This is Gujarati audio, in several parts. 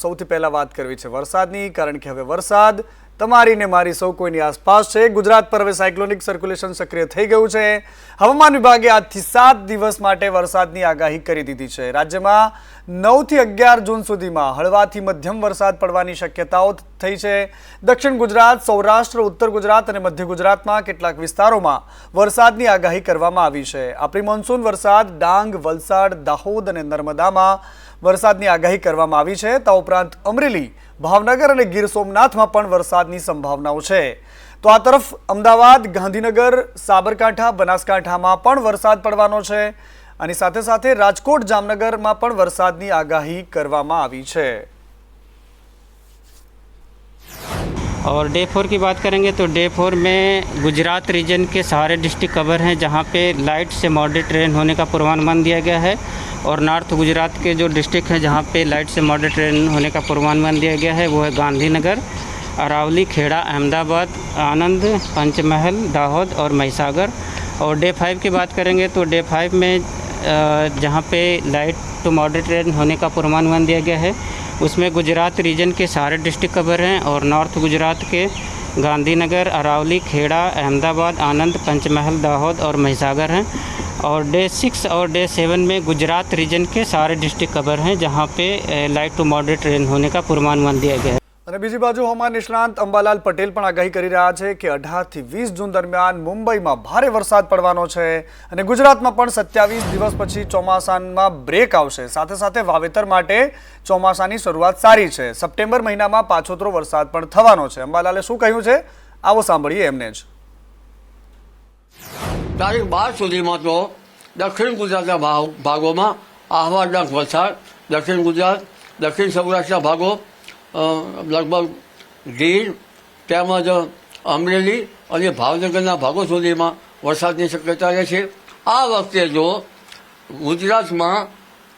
સૌથી પહેલા વાત કરવી છે વરસાદની, કારણ કે હવે વરસાદ તમારી ને મારી સૌ કોઈની આસપાસ છે। ગુજરાત પર હવે સાયક્લોનિક સર્ક્યુલેશન સક્રિય થઈ ગયું છે। હવામાન વિભાગે આજથી 7 દિવસ માટે વરસાદની આગાહી કરી દીધી છે। રાજ્યમાં 9 થી 11 જૂન સુધીમાં હળવાથી મધ્યમ વરસાદ પડવાની શક્યતાઓ થઈ છે। દક્ષિણ ગુજરાત, સૌરાષ્ટ્ર, ઉત્તર ગુજરાત અને મધ્ય ગુજરાતમાં કેટલાક વિસ્તારોમાં વરસાદની આગાહી કરવામાં આવી છે। આ પ્રી મોન્સૂન વરસાદ ડાંગ, વલસાડ, દાહોદ અને નર્મદામાં વરસાદની આગાહી કરવામાં આવી છે। તા ઉપરાંત અમરેલી, ભાવનગર અને ગીર સોમનાથમાં પણ વરસાદની સંભાવનાઓ છે। તો આ તરફ અમદાવાદ, ગાંધીનગર, સાબરકાંઠા, બનાસકાંઠામાં પણ વરસાદ પડવાનો છે। અને સાથે સાથે રાજકોટ, જામનગરમાં પણ વરસાદની આગાહી કરવામાં આવી છે। और डे 4 की बात करेंगे तो डे 4 में गुजरात रीजन के सारे डिस्ट्रिक्ट कवर हैं, जहां पे लाइट से मॉडरेट रेन होने का पूर्वानुमान दिया गया है। और नॉर्थ गुजरात के जो डिस्ट्रिक्ट हैं जहां पे लाइट से मॉडरेट रेन होने का पूर्वानुमान दिया गया है वो है गांधीनगर, अरावली, खेड़ा, अहमदाबाद, आनंद, पंचमहल, दाहोद और महिसागर। और डे 5 की बात करेंगे तो डे 5 में जहाँ पे लाइट टू मॉडरेट रेन होने का पूर्वानुमान दिया गया है उसमें गुजरात रीजन के सारे डिस्ट्रिक्ट कवर हैं। और नॉर्थ गुजरात के गांधीनगर, अरावली, खेड़ा, अहमदाबाद, आनंद, पंचमहल, दाहोद और महिसागर हैं। और डे 6 और डे 7 में गुजरात रीजन के सारे डिस्ट्रिक्ट कवर हैं जहाँ पे लाइट टू मॉडरेट रेन होने का पूर्वानुमान दिया गया है। અને બીજી બાજુ હવામાન નિષ્ણાંત અંબાલાલ પટેલ પણ આગાહી કરી રહ્યા છે કે 18 થી 20 જૂન દરમિયાન મુંબઈમાં ભારે વરસાદ પડવાનો છે અને ગુજરાતમાં પણ 27 દિવસ પછી ચોમાસામાં બ્રેક આવશે। સાથે સાથે વાવેતર માટે ચોમાસાની શરૂઆત સારી છે। સપ્ટેમ્બર મહિનામાં પાછોતરો વરસાદ પણ થવાનો છે। અંબાલાલે શું કહ્યું છે આવો સાંભળીએ એમને જ। તારીખ 12 સુધીમાં તો દક્ષિણ ગુજરાતના ભાગોમાં આહવા, ડાંગ, વલસાડ, દક્ષિણ ગુજરાત, દક્ષિણ સૌરાષ્ટ્રના ભાગો, લગભગ ગીર તેમજ અમરેલી અને ભાવનગરના ભાગો સુધીમાં વરસાદની શક્યતા રહે છે। આ વખતે જો ગુજરાતમાં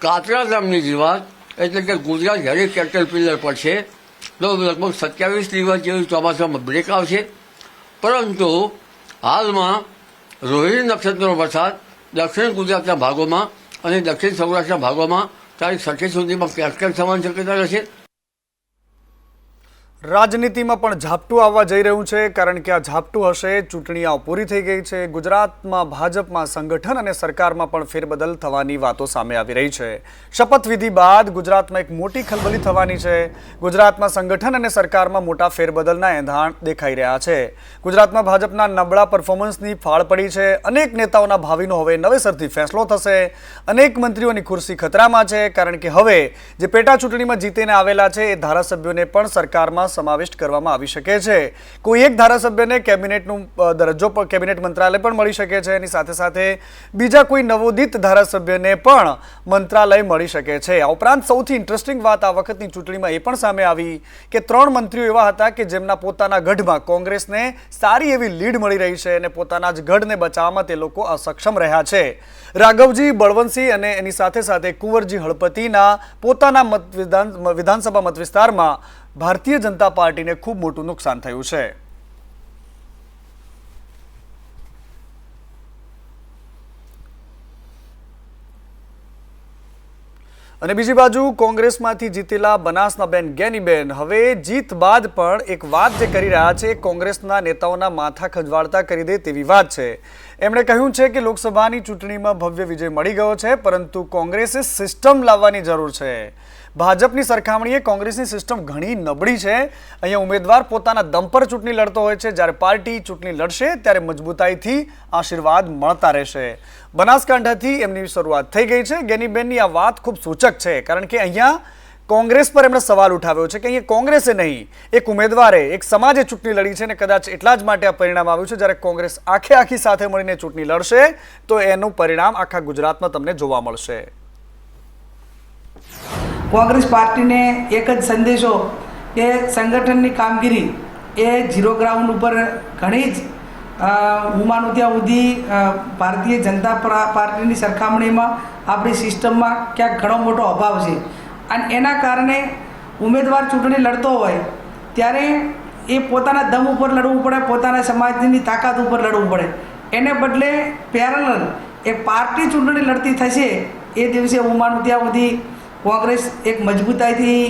કાતરા નામની જીવાત એટલે કે ગુજરાત હેરી કેટરપિલર પડશે તો લગભગ 27 દિવસ જેવી ચોમાસામાં બ્રેક આવશે। પરંતુ હાલમાં રોહિણી નક્ષત્રનો વરસાદ દક્ષિણ ગુજરાતના ભાગોમાં અને દક્ષિણ સૌરાષ્ટ્રના ભાગોમાં તારીખ 28 સુધીમાં કેટકેટ થવાની શક્યતા રહેશે। રાજનીતિમાં પણ ઝાપટું આવવા જઈ રહ્યું છે, કારણ કે આ ઝાપટું હશે ચૂંટણીઓ પૂરી થઈ ગઈ છે। ગુજરાતમાં ભાજપમાં સંગઠન અને સરકારમાં પણ ફેરબદલ થવાની વાતો સામે આવી રહી છે। શપથવિધિ બાદ ગુજરાતમાં એક મોટી ખલબલી થવાની છે। ગુજરાતમાં સંગઠન અને સરકારમાં મોટા ફેરબદલના એંધાણ દેખાઈ રહ્યા છે। ગુજરાતમાં ભાજપના નબળા પરફોર્મન્સની ફાળ પડી છે। અનેક નેતાઓના ભાવિનો હવે નવેસરથી ફેસલો થશે। અનેક મંત્રીઓની ખુરશી ખતરામાં છે, કારણ કે હવે જે પેટા ચૂંટણીમાં જીતીને આવેલા છે એ ધારાસભ્યોને પણ સરકારમાં સમાવિષ્ટ કરવામાં આવી શકે છે। કોઈ એક ધારાસભ્યને કેબિનેટનું દરજ્જો પણ, કેબિનેટ મંત્રાલય પણ મળી શકે છે। એની સાથે સાથે બીજા કોઈ નવોદિત ધારાસભ્યને પણ મંત્રાલય મળી શકે છે। આ ઉપરાંત સૌથી ઇન્ટરેસ્ટિંગ વાત આ વખતની ચૂંટણીમાં એ પણ સામે આવી કે 3 મંત્રીઓ એવા હતા કે જેમના પોતાના ગઢમાં કોંગ્રેસને સારી એવી લીડ મળી રહી છે અને પોતાના જ ગઢને બચાવવામાં તે લોકો અસક્ષમ રહ્યા છે। રાઘવજી, બળવંતસિંહ અને એની સાથે સાથે કુંવરજી હળપતિના પોતાના વિધાનસભા મત વિસ્તારમાં ભારતીય જનતા પાર્ટીને ખૂબ મોટું નુકસાન થયું છે। અને બીજી બાજુ કોંગ્રેસમાંથી જીતેલા બનાસનાબેન ગેનીબેન હવે જીત બાદ પણ એક વાત જે કરી રહ્યા છે કોંગ્રેસના નેતાઓના માથા ખંજવાળતા કરી દે તેવી વાત છે। એમણે કહ્યું છે કે લોકસભાની ચૂંટણીમાં ભવ્ય વિજય મળી ગયો છે, પરંતુ કોંગ્રેસે સિસ્ટમ લાવવાની જરૂર છે। ભાજપની સરખામણીએ કોંગ્રેસની સિસ્ટમ ઘણી નબળી છે। અહીંયા ઉમેદવાર પોતાના દમ પર ચૂંટણી લડતો હોય છે, જ્યારે પાર્ટી ચૂંટણી લડશે ત્યારે મજબૂતાઈથી આશીર્વાદ મળતા રહેશે। બનાસકાંઠાથી એમની શરૂઆત થઈ ગઈ છે। ગેનીબેનની આ વાત ખૂબ સૂચક છે, કારણ કે અહીંયા કોંગ્રેસ પર એમણે સવાલ ઉઠાવ્યો છે કે અહીંયા કોંગ્રેસે નહીં, એક ઉમેદવારે, એક સમાજે ચૂંટણી લડી છે અને કદાચ એટલા જ માટે આ પરિણામ આવ્યું છે। જ્યારે કોંગ્રેસ આખી સાથે મળીને ચૂંટણી લડશે તો એનું પરિણામ આખા ગુજરાતમાં તમને જોવા મળશે। કોંગ્રેસ પાર્ટીને એક જ સંદેશો કે સંગઠનની કામગીરી એ ઝીરો ગ્રાઉન્ડ ઉપર ઘણી જ હું માનું ત્યાં સુધી ભારતીય જનતા પાર્ટીની સરખામણીમાં આપણી સિસ્ટમમાં ક્યાંક ઘણો મોટો અભાવ છે। અને એના કારણે ઉમેદવાર ચૂંટણી લડતો હોય ત્યારે એ પોતાના દમ ઉપર લડવું પડે, પોતાના સમાજની તાકાત ઉપર લડવું પડે। એને બદલે પેરેલલ એ પાર્ટી ચૂંટણી લડતી થશે એ દિવસે હું માનું ત્યાં સુધી કોંગ્રેસ એક મજબૂતાઈથી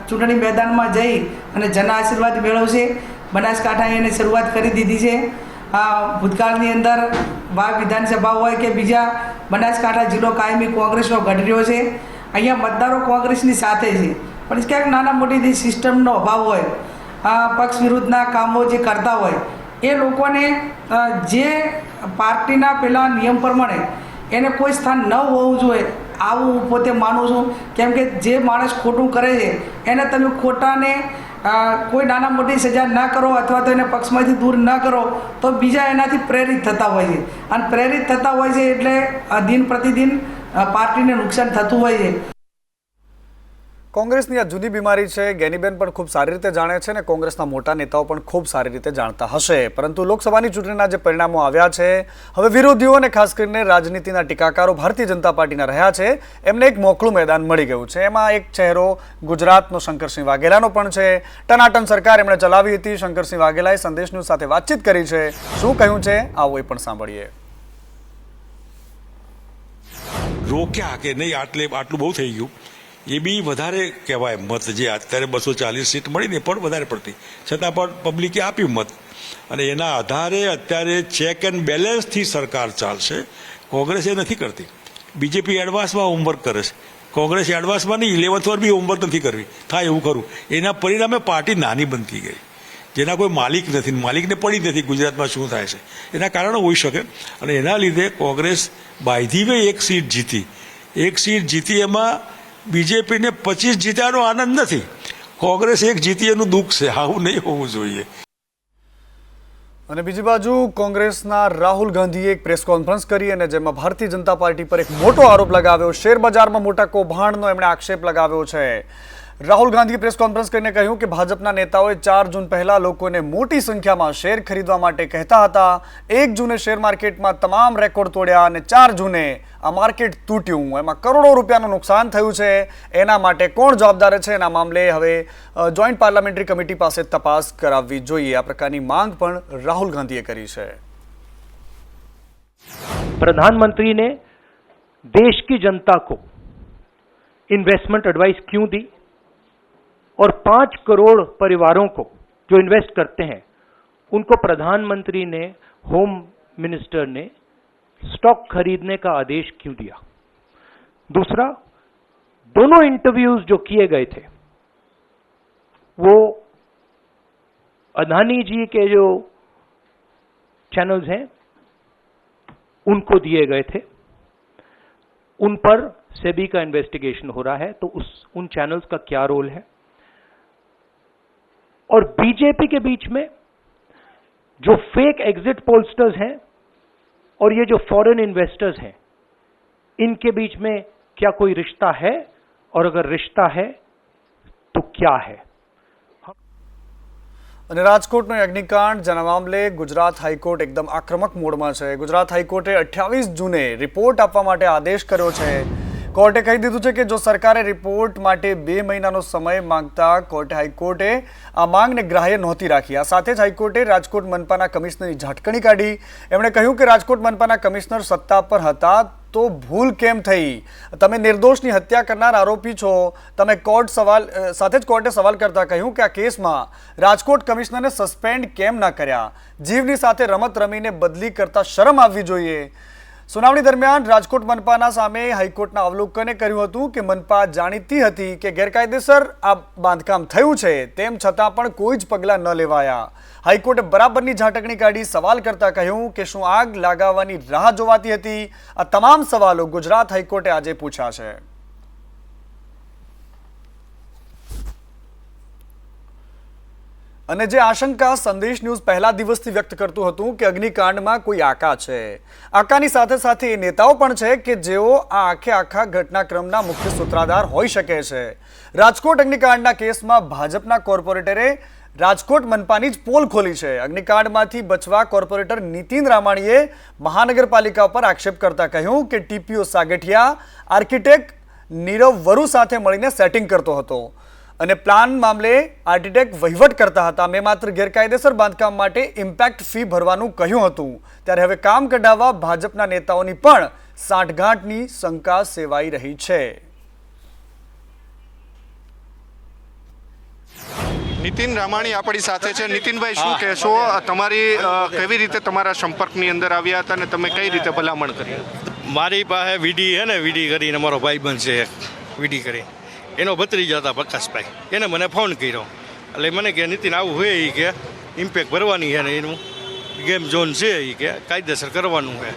ચૂંટણી મેદાનમાં જઈ અને જન આશીર્વાદ મેળવશે. બનાસકાંઠાએ એને શરૂઆત કરી દીધી છે. ભૂતકાળની અંદર વાવ વિધાનસભા હોય કે બીજા બનાસકાંઠા જિલ્લો કાયમી કોંગ્રેસનો ગઢ રહ્યો છે. અહીંયા મતદારો કોંગ્રેસની સાથે છે, પણ ક્યાંક નાના મોટી સિસ્ટમનો અભાવ હોય, પક્ષ વિરુદ્ધના કામો જે કરતા હોય એ લોકોને જે પાર્ટીના પેલા નિયમ પ્રમાણે એને કોઈ સ્થાન ન હોવું જોઈએ આવું હું પોતે માનું છું. કેમ કે જે માણસ ખોટું કરે છે એને તમે ખોટાને કોઈ નાના મોટી સજા ના કરો અથવા તો એને પક્ષમાંથી દૂર ન કરો તો બીજા એનાથી પ્રેરિત થતા હોય છે, અને પ્રેરિત થતા હોય છે એટલે દિન પ્રતિદિન પાર્ટીને નુકસાન થતું હોય છે. કોંગ્રેસની આ જુદી બીમારી છે. ગેનીબેન પણ ખૂબ સારી રીતે જાણે છે અને કોંગ્રેસના મોટા નેતાઓ પણ ખૂબ સારી રીતે જાણતા હશે. પરંતુ લોકસભાની ચૂંટણીના જે પરિણામો આવ્યા છે, હવે વિરોધીઓ અને ખાસ કરીને રાજનીતિના ટીકાકારો ભારતીય જનતા પાર્ટીના રહ્યા છે, એમને એક મોકળું મેદાન મળી ગયું છે. એમાં એક ચહેરો ગુજરાતનો શંકરસિંહ વાઘેલાનો પણ છે. ટનાટન સરકાર એમણે ચલાવી હતી. શંકરસિંહ વાઘેલાએ સંદેશ ન્યૂઝ સાથે વાતચીત કરી છે. શું કહ્યું છે આવો એ પણ સાંભળીએ. રોક્યા કે નહીં, આટલું બહુ થઈ ગયું એ બી વધારે કહેવાય. મત જે અત્યારે 240 સીટ મળી ને પણ વધારે પડતી, છતાં પણ પબ્લિકે આપ્યું મત, અને એના આધારે અત્યારે ચેક એન્ડ બેલેન્સથી સરકાર ચાલશે. કોંગ્રેસ એ નથી કરતી. બીજેપી એડવાન્સમાં હોમવર્ક કરે છે. કોંગ્રેસ એડવાન્સમાં નહીં, 11th વાર બી હોમવર્ક નથી કરવી. થાય એવું ખરું. એના પરિણામે પાર્ટી નાની બનતી ગઈ, જેના કોઈ માલિક નથી, માલિકને પડી નથી ગુજરાતમાં શું થાય છે. એના કારણો હોઈ શકે, અને એના લીધે કોંગ્રેસ બાય ધી વે એક સીટ જીતી. એમાં બીજેપીને 25 જીત્યાનો આનંદ નથી, કોંગ્રેસ એક જીતી એનું દુઃખ છે. આવું નહીં હોવું જોઈએ. અને બીજી બાજુ કોંગ્રેસના રાહુલ ગાંધીએ એક પ્રેસ કોન્ફરન્સ કરી અને જેમાં ભારતીય જનતા પાર્ટી પર એક મોટો આરોપ લગાવ્યો. શેર બજારમાં મોટા કૌભાંડનો એમણે આક્ષેપ લગાવ્યો છે. રાહુલ ગાંધીએ પ્રેસ કોન્ફરન્સ કરીને કહ્યું કે ભાજપના નેતાઓએ 4 જૂન પહેલા લોકોને મોટી સંખ્યામાં શેર ખરીદવા માટે કહેતા હતા. 1 જૂને શેર માર્કેટમાં તમામ રેકોર્ડ તોડ્યા અને 4 જૂને આ માર્કેટ તૂટ્યું. એમાં કરોડો રૂપિયાનું નુકસાન થયું છે. એના માટે કોણ જવાબદાર છે એના મામલે હવે જોઈન્ટ પાર્લામેન્ટરી કમિટી પાસે તપાસ કરાવવી જોઈએ. આ પ્રકારની માંગ પણ રાहुल गांधी કરી છે. प्रधानमंत्री ने देश की जनता को इन्वेस्टमेंट एडवाइस क्यों दी, और 5 करोड़ परिवारों को जो इन्वेस्ट करते हैं उनको प्रधानमंत्री ने, होम मिनिस्टर ने स्टॉक खरीदने का आदेश क्यों दिया. दूसरा, दोनों इंटरव्यूज जो किए गए थे वो अदानी जी के जो चैनल्स हैं उनको दिए गए थे. उन पर सेबी का इन्वेस्टिगेशन हो रहा है, तो उन चैनल्स का क्या रोल है. और बीजेपी के बीच में जो फेक एग्जिट पोलस्टर्स हैं और ये जो फॉरेन इन्वेस्टर्स हैं, इनके बीच में क्या कोई रिश्ता है, और अगर रिश्ता है तो क्या है. અને રાજકોટનો અગ્નિકાંડ જેના મામલે ગુજરાત હાઈકોર્ટ એકદમ આક્રમક મોડમાં છે. ગુજરાત હાઈકોર્ટે 28 જૂને રિપોર્ટ આપવા માટે આદેશ કર્યો છે. કોર્ટે કહી દીધું છે કે જો સરકારે રિપોર્ટ માટે 2 મહિનાનો સમય માંગતા હાઈકોર્ટે આ માંગને ગ્રાહ્ય નહોતી રાખી. આ સાથે જ હાઈકોર્ટે રાજકોટ મનપાના કમિશનરની ઝાટકણી કાઢી. એમણે કહ્યું કે રાજકોટ મનપાના કમિશનર સત્તા પર હતા તો ભૂલ કેમ થઈ? તમે નિર્દોષની હત્યા કરનાર આરોપી છો. તમે સાથે જ કોર્ટે સવાલ કરતા કહ્યું કે આ કેસમાં રાજકોટ કમિશનરને સસ્પેન્ડ કેમ ના કર્યા? જીવની સાથે રમત રમીને બદલી કરતા શરમ આવવી જોઈએ. સુનાવણી દરમિયાન રાજકોટ મનપાના સામે હાઈકોર્ટના અવલોકને કર્યું હતું કે મનપા જાણીતી હતી કે ગેરકાયદેસર આ બાંધકામ થયું છે, તેમ છતાં પણ કોઈ જ પગલાં ન લેવાયા. હાઈકોર્ટે બરાબરની ઝાટકણી કાઢી સવાલ કરતા કહ્યું કે શું આગ લાગવાની રાહ જોવાતી હતી? આ તમામ સવાલો ગુજરાત હાઈકોર્ટે આજે પૂછ્યા છે. અને જે આશંકા સંદેશ ન્યૂઝ પહેલા દિવસથી વ્યક્ત કરતું હતું કે અગ્નિકાંડમાં કોઈ આકા છે, આકાની સાથે સાથે એ નેતાઓ પણ છે કે જેઓ આ આખા ઘટનાક્રમના મુખ્ય સૂત્રધાર હોઈ શકે છે. રાજકોટ અગ્નિકાંડના કેસમાં ભાજપના કોર્પોરેટરે રાજકોટ મનપાની જ પોલ ખોલી છે. અગ્નિકાંડમાંથી બચવા કોર્પોરેટર નીતિન રામાણીએ મહાનગરપાલિકા પર આક્ષેપ કરતા કહ્યું કે ટીપીઓ સાગઠિયા આર્કિટેક્ટ નીરવ વરુ સાથે મળીને સેટિંગ કરતો હતો અને પ્લાન મામલે આર્કિટેક્ટ વહીવટ કરતા હતા. મેં માત્ર ગેરકાયદેસર બાંધકામ માટે ઇમ્પેક્ટ ફી ભરવાનું કહ્યું હતું. ત્યારે હવે કામ કઢાવવા ભાજપના નેતાઓની પણ સાંઠગાંઠની શંકા સેવાઈ રહી છે. નીતિન રામાણી આપણી સાથે છે. નીતિનભાઈ, શું કહેશો? તમારી કેવી રીતે તમારા સંપર્કની અંદર આવ્યા હતા અને તમે કઈ રીતે ભલામણ કરી? મારી પાસે વીડી છે ને, વીડી કરીને મારો ભાઈબંધ છે એક, વીડી કરી એનો ભત્રીજા હતા પ્રકાશભાઈ, એને મને ફોન કર્યો. એટલે મને કે નીતિન આવું હોય એ કે ઇમ્પેક્ટ ભરવાની છે ને એનું ગેમ ઝોન છે એ કે કાયદેસર કરવાનું છે.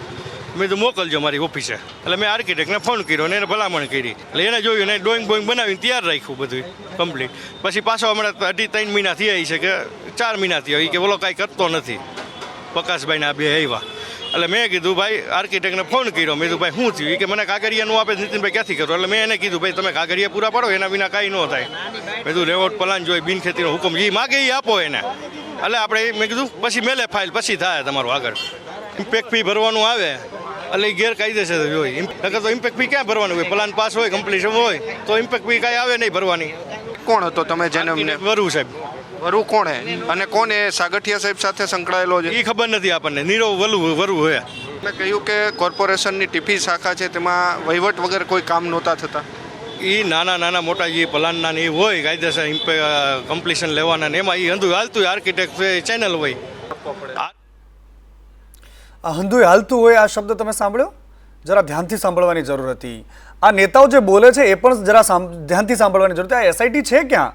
મેં તો મોકલજો મારી ઓફિસે. એટલે મેં આર્કિટેક્ટને ફોન કર્યો અને એને ભલામણ કરી. એટલે એને જોયું ને ડ્રોઈંગ બોઈંગ બનાવીને તૈયાર રાખ્યું બધું કમ્પ્લીટ. પછી પાછો હમણાં 2.5-3 મહિના થયા છે કે 4 મહિના થયા કે બોલો કાંઈ કરતો નથી. પ્રકાશભાઈને આ બે આવ્યા. એટલે મેં કીધું ભાઈ આર્કિટેક્ટને ફોન કર્યો. મેં કીધું ભાઈ શું થયું? કે મને કાગળિયાનું આપે નીતિનભાઈ ક્યાંથી કરો? એટલે મેં એને કીધું ભાઈ તમે કાગળિયા પૂરા પાડો, એના વિના કાંઈ ન થાય. મેં કીધું રેવોટ પ્લાન જોઈએ, બિનખેતીનો હુકમ જે માગે એ આપો એને. એટલે આપણે મેં કીધું પછી મેલે ફાઇલ પછી થાય તમારું આગળ. ઇમ્પેક્ટ ફી ભરવાનું આવે એટલે એ ગેરકાયદેસર હોય. નકર તો ઇમ્પેક્ટ ફી ક્યાં ભરવાનું હોય? પ્લાન પાસ હોય, કમ્પ્લીશન હોય તો ઇમ્પેક્ટ ફી કાંઈ આવે નહીં ભરવાની. કોણ હતો તમે જેને વરુ સાહેબ. વરુ કોણે અને કોણ એ સાગઠિયા સાહેબ સાથે સંકળાયેલો છે? એ ખબર નથી આપણને. નીરવ વરુ હોય. મેં કહ્યું કે કોર્પોરેશનની ટીપી શાખા છે તેમાં વહીવટ વગર કોઈ કામ નહોતા થતા. એ નાના મોટા જે પ્લાનના ને એ હોય કાયદેસર કમ્પ્લીશન લેવાના ને એમાં એ હંધું હાલતું હોય. આર્કિટેક્ટ ચેનલ હોય. આ હંધુય હાલતું હોય આ શબ્દ તમે સાંભળ્યો? જરા ધ્યાનથી સાંભળવાની જરૂર હતી. આ નેતાઓ જે બોલે છે એ પણ જરા ધ્યાનથી સાંભળવાની જરૂર હતી. આ એસઆઈટી છે ક્યાં?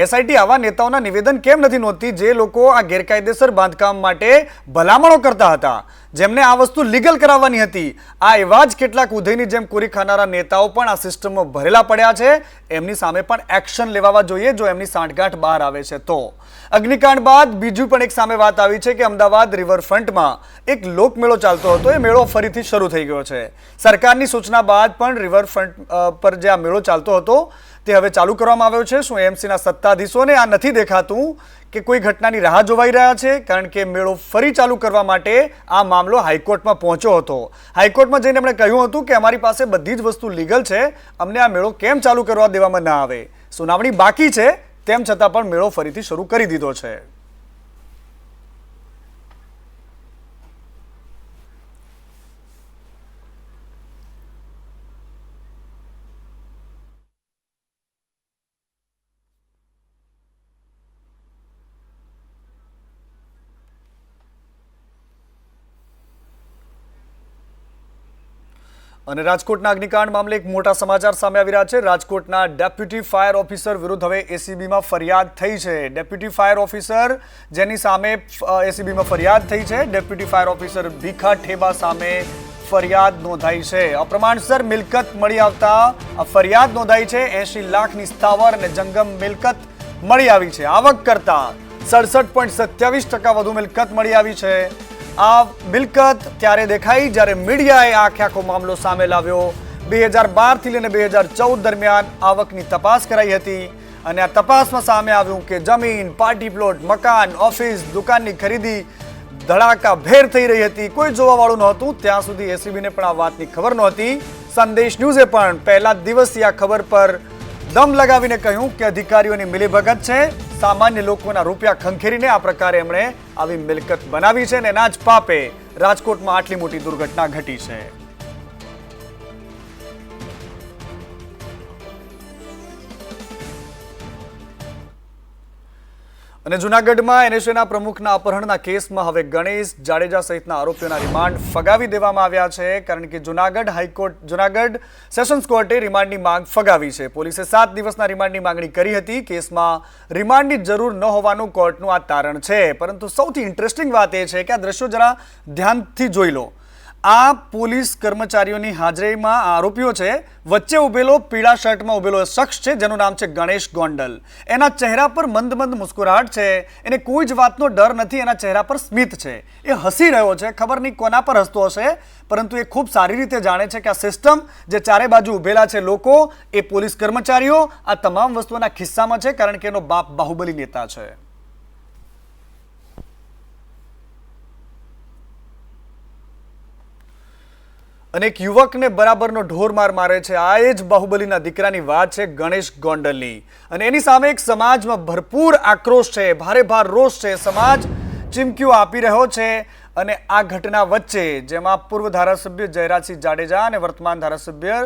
એસઆઈટી આવા નેતાઓના નિવેદન કેમ નથી નોંધતી જે લોકો આ ગેરકાયદેસર બાંધકામ માટે ભલામણો કરતા હતા, જેમને આ વસ્તુ લીગલ કરાવવાની હતી? આ એવા જ કેટલાક ઉધઈની જેમ કોરી ખાનારા નેતાઓ પણ આ સિસ્ટમમાં ભરેલા પડ્યા છે. એમની સામે પણ એક્શન લેવા જોઈએ જો એમની સાંઠગાંઠ બહાર આવે છે તો. અગ્નિકાંડ બાદ બીજું પણ એક સામે વાત આવી છે કે અમદાવાદ રિવરફ્રન્ટમાં એક લોકમેળો ચાલતો હતો. એ મેળો ફરીથી શરૂ થઈ ગયો છે. સરકારની સૂચના બાદ પણ રિવરફ્રન્ટ પર જે આ મેળો ચાલતો હતો તે હવે ચાલુ કરવામાં આવ્યો છે. શું એએમસીના સત્તાધીશોને આ નથી દેખાતું કે કોઈ ઘટનાની રાહ જોવાઈ રહ્યા છે? કારણ કે મેળો ફરી ચાલુ કરવા માટે આ મામલો હાઈકોર્ટમાં પહોંચ્યો હતો. હાઈકોર્ટમાં જઈને એમણે કહ્યું હતું કે અમારી પાસે બધી જ વસ્તુ લીગલ છે, અમને આ મેળો કેમ ચાલુ કરવા દેવામાં ના આવે? સુનાવણી બાકી છે તેમ છતાં પણ મેળો ફરીથી શરૂ કરી દીધો છે. અને રાજકોટના અગ્નિકાંડ મામલે એક મોટા સમાચાર સામે આવી રહ્યા છે. રાજકોટના ડેપ્યુટી ફાયર ઓફિસર વિરુદ્ધ હવે એસીબીમાં ફરિયાદ થઈ છે. ડેપ્યુટી ફાયર ઓફિસર જેની સામે એસીબીમાં ફરિયાદ થઈ છે, deputy fire officer Bhikha Theba સામે ફરિયાદ નોંધાઈ છે. અપ્રમાણસર મિલકત મળી આવતા આ ફરિયાદ નોંધાઈ છે. 80 લાખની સ્થાવર અને જંગમ મિલકત મળી આવી છે. આવક કરતા 67.27% વધુ મિલકત મળી આવી છે. આ મિલકત ત્યારે દેખાઈ જ્યારે મીડિયાએ આખો મામલો સામે લાવ્યો. 2012 થી લઈને 2014 દરમિયાન આવકની તપાસ કરાઈ હતી અને આ તપાસમાં સામે આવ્યું કે જમીન, પાર્ટી પ્લોટ, મકાન, ઓફિસ, દુકાનની ખરીદી ધડાકાભેર થઈ રહી હતી. કોઈ જોવાવાળું નહોતું. ત્યાં સુધી એસીબીને પણ આ વાતની ખબર નહોતી. સંદેશ ન્યૂઝે પણ પહેલા જ દિવસથી આ ખબર પર દમ લગાવીને કહ્યું કે અધિકારીઓની મિલીભગત છે. સામાન્ય લોકોના રૂપિયા ખંખેરીને આ પ્રકારે એમણે આવી મિલકત બનાવી છે અને એના જ પાપે રાજકોટમાં આટલી મોટી દુર્ઘટના ઘટી છે. અને જૂનાગઢમાં એનએસએના પ્રમુખના અપહરણના કેસમાં હવે ગણેશ જાડેજા સહિતના આરોપીઓના રિમાન્ડ ફગાવી દેવામાં આવ્યા છે. કારણ કે જૂનાગઢ સેશન્સ કોર્ટે રિમાન્ડની માંગ ફગાવી છે. પોલીસે 7 દિવસના રિમાન્ડની માંગણી કરી હતી. કેસમાં રિમાન્ડની જરૂર ન હોવાનું કોર્ટનું આ તારણ છે. પરંતુ સૌથી ઇન્ટરેસ્ટિંગ વાત એ છે કે આ દ્રશ્યો જરા ધ્યાનથી જોઈ લો. આ પોલીસ કર્મચારીઓની હાજરીમાં આરોપીઓ છે. વચ્ચે ઉભેલો પીળા શર્ટમાં ઉભેલો શખ્સ છે જેનું નામ છે ગણેશ ગોંડલ. એના ચહેરા પર મંદ મુસ્કુરાહટ છે. એને કોઈ જ વાતનો ડર નથી. એના ચહેરા પર સ્મિત છે. એ હસી રહ્યો છે. ખબર નહીં કોના પર હસતો હશે, પરંતુ એ ખૂબ સારી રીતે જાણે છે કે આ સિસ્ટમ જે ચારે બાજુ ઉભેલા છે લોકો, એ પોલીસ કર્મચારીઓ, આ તમામ વસ્તુઓના ખિસ્સામાં છે. કારણ કે એનો બાપ બાહુબલી નેતા છે. અને એક યુવકને બરાબરનો ઢોર મારે છે. આ એ જ બાહુબલીના દીકરાની વાત છે, ગણેશ ગોંડલની. અને એની સામે એક સમાજમાં ભરપૂર આક્રોશ છે, ભારેભાર રોષ છે. સમાજ ચીમકીઓ આપી રહ્યો છે. અને આ ઘટના વચ્ચે જેમાં પૂર્વ ધારાસભ્ય જયરાજસિંહ જાડેજા અને વર્તમાન ધારાસભ્ય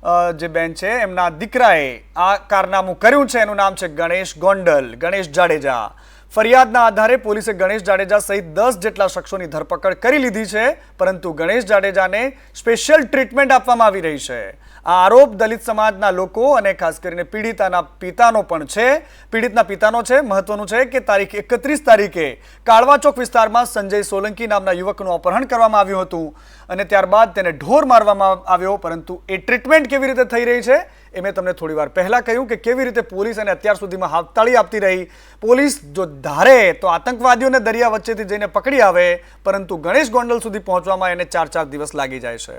જે બેન છે એમના દીકરાએ આ કારનામું કર્યું છે. એનું નામ છે ગણેશ ગોંડલ, ગણેશ જાડેજા. ફરિયાદના આધારે પોલીસે ગણેશ જાડેજા સહિત 10 જેટલા શખ્સોની ધરપકડ કરી લીધી છે, પરંતુ ગણેશ જાડેજાને સ્પેશિયલ ટ્રીટમેન્ટ આપવામાં આવી રહી છે. આ આરોપ દલિત સમાજના લોકો અને ખાસ કરીને પીડિતાના પિતાનો પણ છે. પીડિતના પિતાનો છે. મહત્વનું છે કે તારીખ 31 તારીખે કાળવા ચોક વિસ્તારમાં સંજય સોલંકી નામના યુવકનું અપહરણ કરવામાં આવ્યું હતું અને ત્યારબાદ તેને ઢોર મારવામાં આવ્યો. પરંતુ એ ટ્રીટમેન્ટ કેવી રીતે થઈ રહી છે એ મેં તમને થોડી વાર પહેલા કહ્યું કે કેવી રીતે પોલીસ અને અત્યાર સુધીમાં હાથતાળી આપતી રહી. પોલીસ જો ધારે તો આતંકવાદીઓને દરિયા વચ્ચેથી જઈને પકડી આવે, પરંતુ ગણેશ ગોંડલ સુધી પહોંચવામાં એને 4 દિવસ લાગી જાય છે.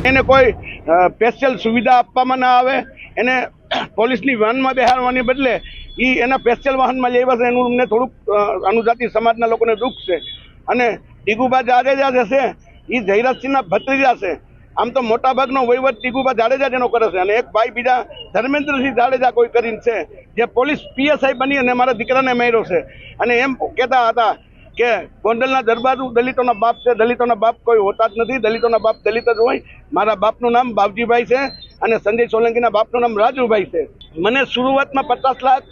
એને કોઈ સ્પેશિયલ સુવિધા આપવામાં ના આવે. એને પોલીસની વાહનમાં બેહાડવાની બદલે એના સ્પેશિયલ વાહનમાં લેવા છે. એનું અમને થોડુંક અનુજાતિ સમાજના લોકોને દુઃખ છે. અને ડીગુબા જાડેજા જે છે એ જયરાજસિંહના ભત્રીજા છે. આમ તો મોટાભાગનો વહીવટ ડીગુબા જાડેજા જેનો કરે છે, અને એક ભાઈ બીજા ધર્મેન્દ્રસિંહ જાડેજા કોઈ કરીને છે, જે પોલીસ PSI બની અને મારા દીકરાને માર્યો છે. અને એમ કહેતા હતા કે ગોંડલના દરબારુ દલિતોના બાપ છે, દલિતોના બાપ કોઈ હોતા જ નથી, દલિતોના બાપ દલિત જ હોય. મારા બાપનું નામ બાવજીભાઈ છે અને સંજય સોલંકીના બાપનું નામ રાજુભાઈ છે. મને શરૂઆતમાં 50 લાખ,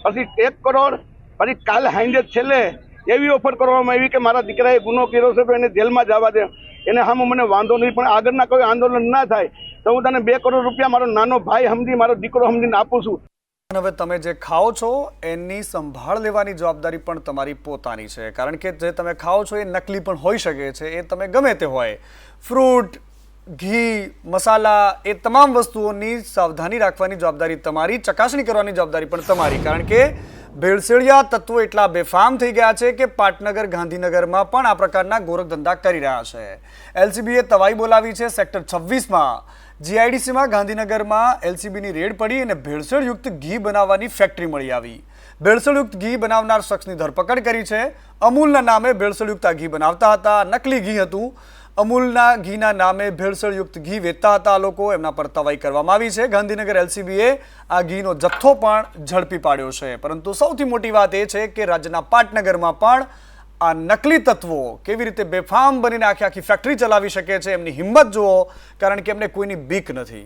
પછી 1 કરોડ, પછી કાલે હાંજે છેલ્લે એવી ઓફર કરવામાં આવી કે મારા દીકરાએ ગુનો કર્યો છે તો એને જેલમાં જવા દે. એને સામે મને વાંધો નહીં, પણ આગળના કોઈ આંદોલન ના થાય તો હું તને 2 કરોડ રૂપિયા મારો નાનો ભાઈ સમજી, મારો દીકરો સમજીને આપું છું. હવે તમે જે ખાઓ છો એની સંભાળ લેવાની જવાબદારી પણ તમારી પોતાની છે, કારણ કે જે તમે ખાઓ છો એ નકલી પણ હોઈ શકે છે. એ તમે ગમે તે હોય, ફ્રૂટ, ઘી, મસાલા, એ તમામ વસ્તુઓની સાવધાની રાખવાની જવાબદારી તમારી, ચકાસણી કરવાની જવાબદારી પણ તમારી. કારણ કે ભેળસેળિયા તત્વો એટલા બેફામ થઈ ગયા છે કે પાટનગર, ગાંધીનગરમાં પણ આ પ્રકારના ગોરખધંધા કરી રહ્યા છે. LCBએ તવાઈ બોલાવી છે. સેક્ટર 26માં GIDCમાં ગાંધીનગરમાં LCBની રેડ પડી અને ભેળસેળયુક્ત ઘી બનાવવાની ફેક્ટરી મળી આવી. ભેળસેળયુક્ત ઘી બનાવનાર શખ્સની ધરપકડ કરી છે. અમૂલના નામે ભેળસેળયુક્ત ઘી બનાવતા હતા, નકલી ઘી હતું. અમૂલના ઘીના નામે ભેળસેળયુક્ત ઘી વેચતા હતા આ લોકો. એમના પર તવાઈ કરવામાં આવી છે. ગાંધીનગર LCBએ આ ઘીનો જથ્થો પણ ઝડપી પાડ્યો છે. પરંતુ સૌથી મોટી વાત એ છે કે રાજ્યના પાટનગરમાં પણ આ નકલી તત્વો કેવી રીતે બેફામ બનીને આખી ફેક્ટરી ચલાવી શકે છે. એમની હિંમત જુઓ, કારણ કે એમને કોઈની બીક નથી.